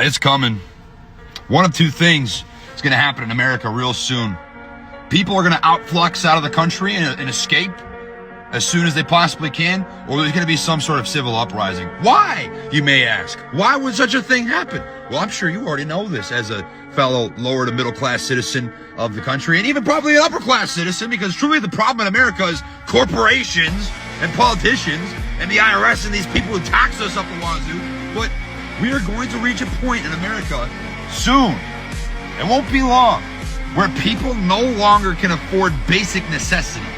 It's coming. One of two things is going to happen in America real soon. People are going to outflux out of the country and escape as soon as they possibly can, or there's going to be some sort of civil uprising. Why, you may ask? Why would such a thing happen? Well, I'm sure you already know this as a fellow lower to middle class citizen of the country, and even probably an upper class citizen, because truly the problem in America is corporations and politicians and the IRS and these people who tax us up the wazoo. But we are going to reach a point in America soon, it won't be long, where people no longer can afford basic necessities.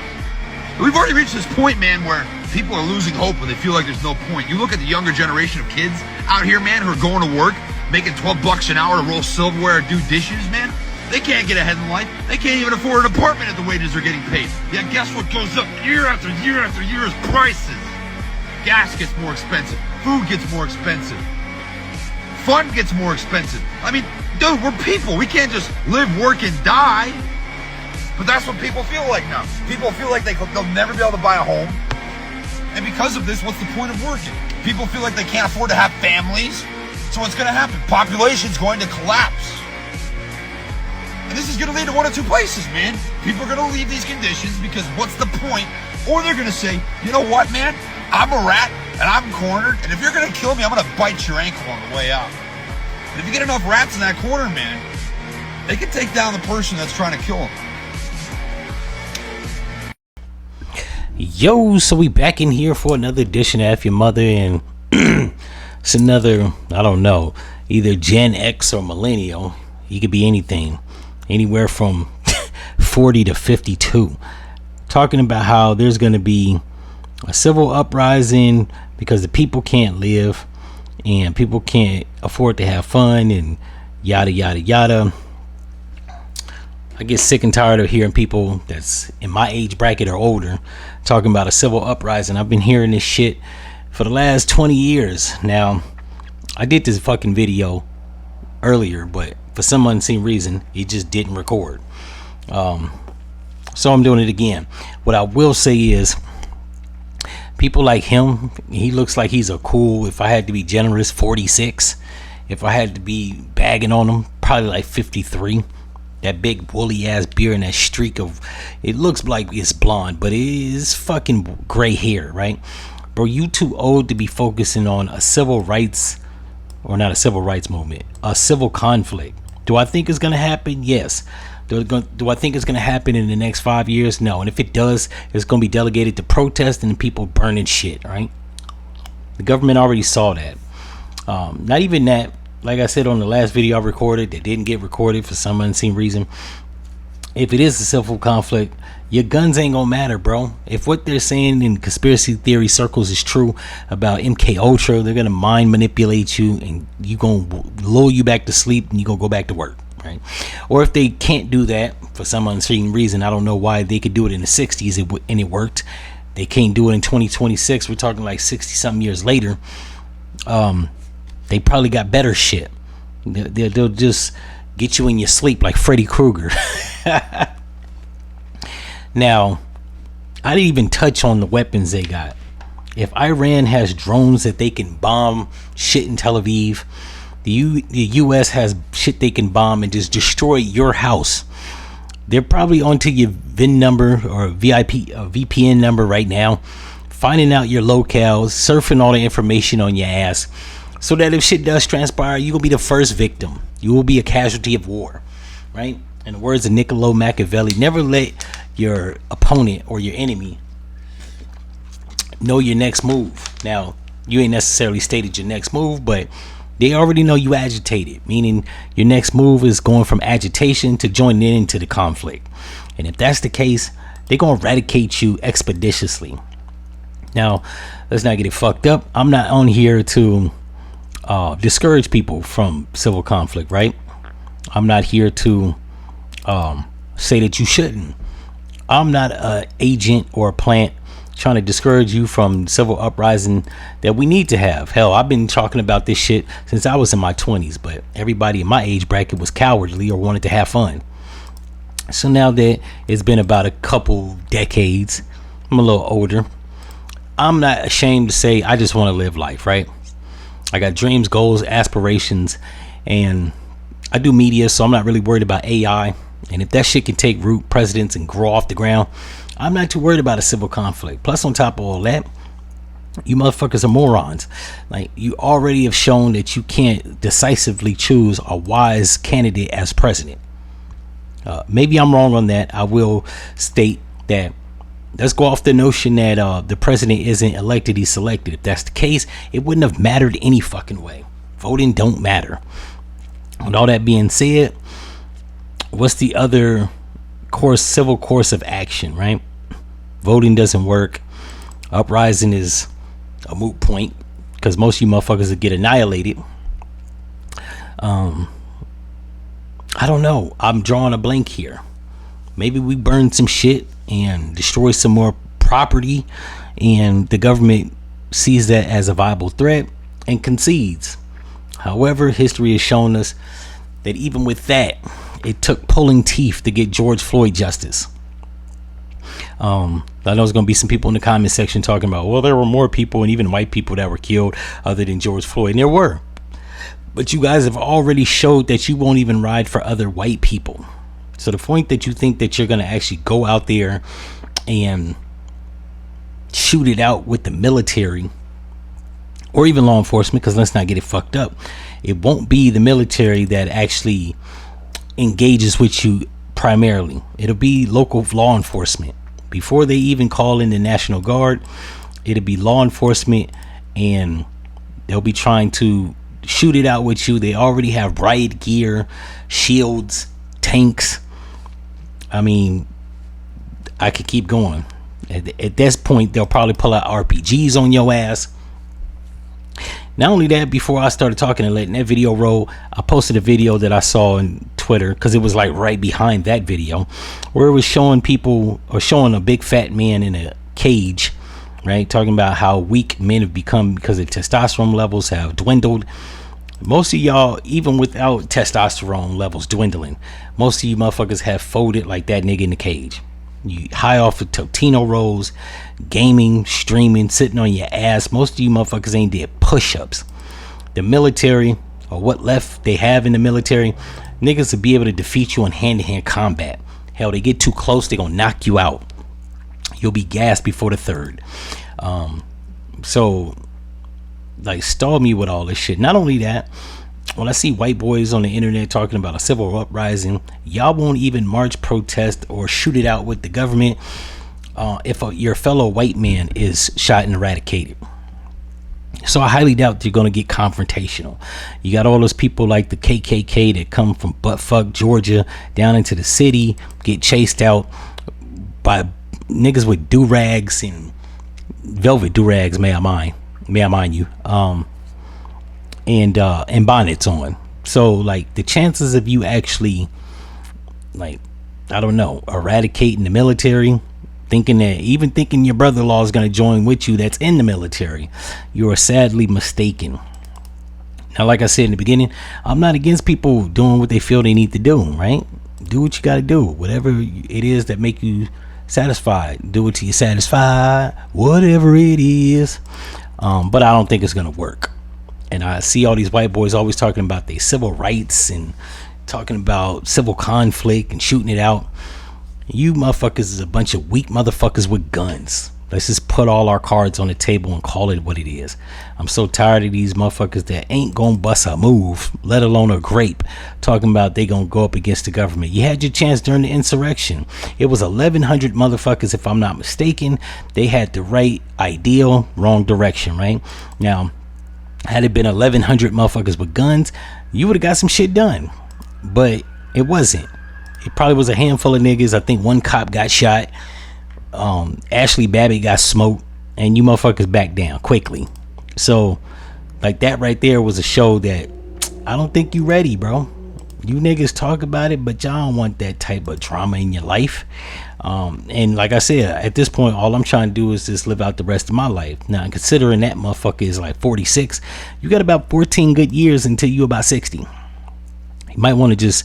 We've already reached this point, man, where people are losing hope and they feel like there's no point. You look at the younger generation of kids out here, man, who are going to work, making $12 an hour to roll silverware or do dishes, man. They can't get ahead in life. They can't even afford an apartment at the wages they're getting paid. Yeah, guess what goes up year after year after year is prices. Gas gets more expensive. Food gets more expensive. Fun gets more expensive. I mean, dude, we're people. We can't just live, work, and die. But that's what people feel like now. People feel like they'll never be able to buy a home. And because of this, what's the point of working? People feel like they can't afford to have families. So what's going to happen? Population's going to collapse. And this is going to lead to one of two places, man. People are going to leave these conditions because what's the point? Or they're going to say, you know what, man? I'm a rat and I'm cornered. And if you're going to kill me, I'm going to bite your ankle on the way out. And if you get enough rats in that corner, man, they can take down the person that's trying to kill them. Yo, so we back in here for another edition of F-ya-Motha, and it's another, I don't know, either Gen X or millennial. He could be anything, anywhere from 40 to 52, talking about how there's going to be a civil uprising because the people can't live and people can't afford to have fun and yada yada yada. I get sick and tired of hearing people that's in my age bracket or older talking about a civil uprising. I've been hearing this shit for the last 20 years. Now, I did this fucking video earlier, but for some unseen reason, it just didn't record. So I'm doing it again. What I will say is, people like him, he looks like he's a cool, if I had to be generous, 46. If I had to be bagging on him, probably like 53. That big woolly ass beard and that streak of, it looks like it's blonde, but it is fucking gray hair, right? Bro, you too old to be focusing on a civil rights, or not a civil rights movement, a civil conflict. Do I think it's going to happen? Yes. Do I think it's going to happen in the next 5 years? No. And if it does, it's going to be delegated to protest and people burning shit, right? The government already saw that. Not even that. Like I said on the last video I recorded that didn't get recorded for some unseen reason, if it is a civil conflict, your guns ain't gonna matter, bro. If what they're saying in conspiracy theory circles is true about MK Ultra, they're gonna mind manipulate you and you gonna lull you back to sleep and you gonna go back to work, right? Or if they can't do that for some unseen reason, I don't know why they could do it in the 60s and it worked. They can't do it in 2026. We're talking like 60 something years later. They probably got better shit. They'll just get you in your sleep like Freddy Krueger. Now, I didn't even touch on the weapons they got. If Iran has drones that they can bomb shit in Tel Aviv, the U.S. has shit they can bomb and just destroy your house. They're probably onto your VIN number or VPN number right now, finding out your locales, surfing all the information on your ass, so that if shit does transpire, you will be the first victim. You will be a casualty of war, right? In the words of Niccolo Machiavelli, never let your opponent or your enemy know your next move. Now, you ain't necessarily stated your next move, but they already know you agitated, meaning your next move is going from agitation to joining into the conflict. And if that's the case, they're going to eradicate you expeditiously. Now, let's not get it fucked up. I'm not on here to discourage people from civil conflict, right? I'm not here to say that you shouldn't. I'm not an agent or a plant trying to discourage you from civil uprising that we need to have. Hell, I've been talking about this shit since I was in my 20s, but everybody in my age bracket was cowardly or wanted to have fun. So now that it's been about a couple decades, I'm a little older, I'm not ashamed to say I just want to live life, right? I got dreams, goals, aspirations, and I do media, so I'm not really worried about AI. And if that shit can take root, presidents, and grow off the ground, I'm not too worried about a civil conflict. Plus, on top of all that, you motherfuckers are morons. Like, you already have shown that you can't decisively choose a wise candidate as president. Maybe I'm wrong on that. I will state that let's go off the notion that the president isn't elected, he's selected. If that's the case, it wouldn't have mattered any fucking way. Voting don't matter. With all that being said, what's the other civil course of action, right? Voting doesn't work. Uprising is a moot point because most of you motherfuckers will get annihilated. I don't know. I'm drawing a blank here. Maybe we burn some shit and destroy some more property, and the government sees that as a viable threat and concedes. However, history has shown us that even with that, it took pulling teeth to get George Floyd justice. I know there's going to be some people in the comment section talking about, well, there were more people and even white people that were killed other than George Floyd. And there were. But you guys have already showed that you won't even ride for other white people. So the point that you think that you're going to actually go out there and shoot it out with the military or even law enforcement, because let's not get it fucked up. It won't be the military that actually engages with you primarily. It'll be local law enforcement. Before they even call in the National Guard, it'll be law enforcement, and they'll be trying to shoot it out with you. They already have riot gear, shields, tanks. I mean, I could keep going. At this point, they'll probably pull out RPGs on your ass. Not only that, before I started talking and letting that video roll, I posted a video that I saw on Twitter, because it was like right behind that video, where it was showing people, or showing a big fat man in a cage, right? Talking about how weak men have become because their testosterone levels have dwindled. Most of y'all, even without testosterone levels dwindling, most of you motherfuckers have folded like that nigga in the cage. You high off of Totino rolls, gaming, streaming, sitting on your ass. Most of you motherfuckers ain't did push-ups. The military, or what left they have in the military, niggas will be able to defeat you in hand-to-hand combat. Hell, they get too close, they gonna knock you out. You'll be gassed before the third. So, like, stall me with all this shit. Not only that, when I see white boys on the internet talking about a civil uprising, y'all won't even march, protest, or shoot it out with the government if your fellow white man is shot and eradicated. So I highly doubt you're going to get confrontational. You got all those people like the KKK that come from buttfuck Georgia down into the city, get chased out by niggas with do-rags and velvet do-rags, may I mind you, and bonnets on. So, like, the chances of you actually, like, I don't know, eradicating the military, thinking your brother-in-law is going to join with you that's in the military, you are sadly mistaken. Now, like I said in the beginning, I'm not against people doing what they feel they need to do, right? Do what you got to do. Whatever it is that make you satisfied, do it till you're satisfied, whatever it is. But I don't think it's going to work. And I see all these white boys always talking about their civil rights and talking about civil conflict and shooting it out. You motherfuckers is a bunch of weak motherfuckers with guns. Let's just put all our cards on the table and call it what it is. I'm so tired of these motherfuckers that ain't gonna bust a move, let alone a grape, talking about they gonna go up against the government. You had your chance during the insurrection. It was 1,100 motherfuckers, if I'm not mistaken. They had the right ideal, wrong direction, right? Now, had it been 1,100 motherfuckers with guns, you would have got some shit done. But it wasn't. It probably was a handful of niggas. I think one cop got shot. Ashley Babbitt got smoked, and you motherfuckers backed down quickly. So, like, that right there was a show that I don't think you ready, bro. You niggas talk about it, but y'all don't want that type of drama in your life. And like I said, at this point, all I'm trying to do is just live out the rest of my life. Now, considering that motherfucker is like 46, you got about 14 good years until you about 60. You might want to just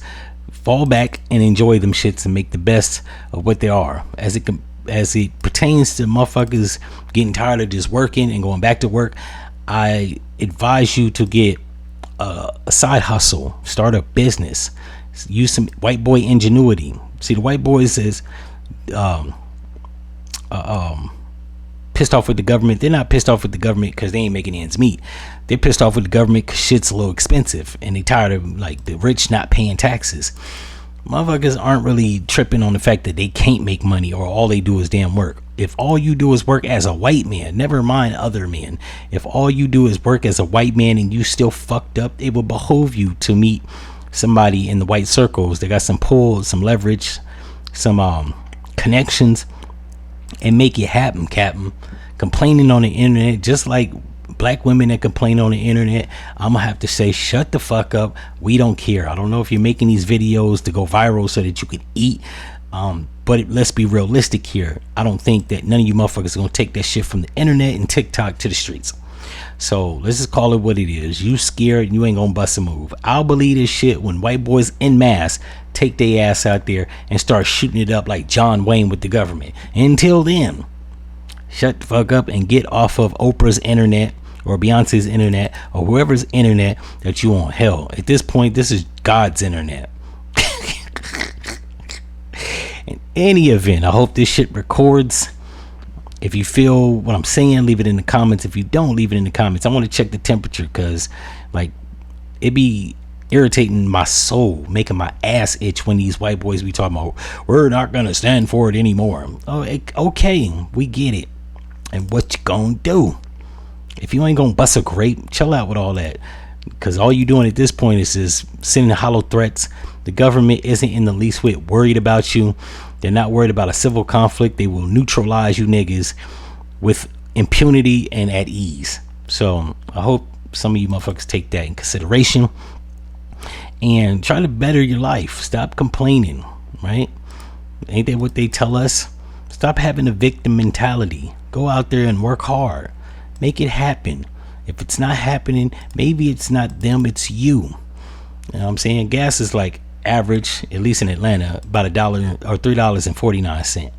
fall back and enjoy them shits and make the best of what they are. As it pertains to motherfuckers getting tired of just working and going back to work, I advise you to get a side hustle, start a business, use some white boy ingenuity. See, the white boys is pissed off with the government. They're not pissed off with the government because they ain't making ends meet. They're pissed off with the government because shit's a little expensive, and they tired of like the rich not paying taxes. Motherfuckers aren't really tripping on the fact that they can't make money or all they do is damn work. If all you do is work as a white man, never mind other men, if all you do is work as a white man and you still fucked up, it will behoove you to meet somebody in the white circles that got some pull, some leverage, some connections, and make it happen, Captain. Complaining on the internet, just like black women that complain on the internet, I'm gonna have to say, shut the fuck up. We don't care. I don't know if you're making these videos to go viral so that you can eat, but let's be realistic here. I don't think that none of you motherfuckers are gonna take that shit from the internet and TikTok to the streets. So let's just call it what it is. You scared and you ain't gonna bust a move. I'll believe this shit when white boys en masse take their ass out there and start shooting it up like John Wayne with the government. Until then, shut the fuck up and get off of Oprah's internet or Beyonce's internet or whoever's internet that you on. Hell, at this point, this is God's internet. In any event, I hope this shit records. If you feel what I'm saying, leave it in the comments. If you don't, leave it in the comments. I want to check the temperature because like it be irritating my soul, making my ass itch when these white boys be talking about we're not gonna stand for it anymore. Oh, okay, we get it. And what you gonna do? If you ain't gonna bust a grape, chill out with all that, because all you doing at this point is just sending hollow threats. The government isn't in the least bit worried about you. They're not worried about a civil conflict. They will neutralize you niggas with impunity and at ease. So I hope some of you motherfuckers take that in consideration and try to better your life. Stop complaining, right? Ain't that what they tell us? Stop having a victim mentality. Go out there and work hard. Make it happen. If it's not happening, maybe it's not them, it's you. You know what I'm saying? Gas is like average, at least in Atlanta, about $1 or $3.49.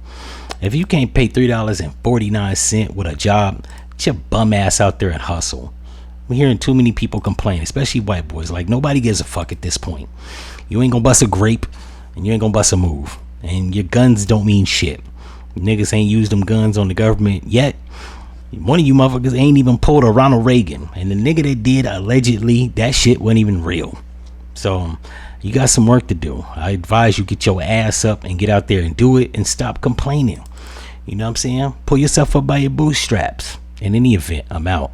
If you can't pay $3.49 with a job, get your bum ass out there and hustle. I'm hearing too many people complain, especially white boys. Like, nobody gives a fuck at this point. You ain't gonna bust a grape and you ain't gonna bust a move, and your guns don't mean shit. Niggas ain't used them guns on the government yet. One of you motherfuckers ain't even pulled a Ronald Reagan, and the nigga that did, allegedly, that shit wasn't even real. So you got some work to do. I advise you get your ass up and get out there and do it and stop complaining. You know what I'm saying? Pull yourself up by your bootstraps. In any event, I'm out.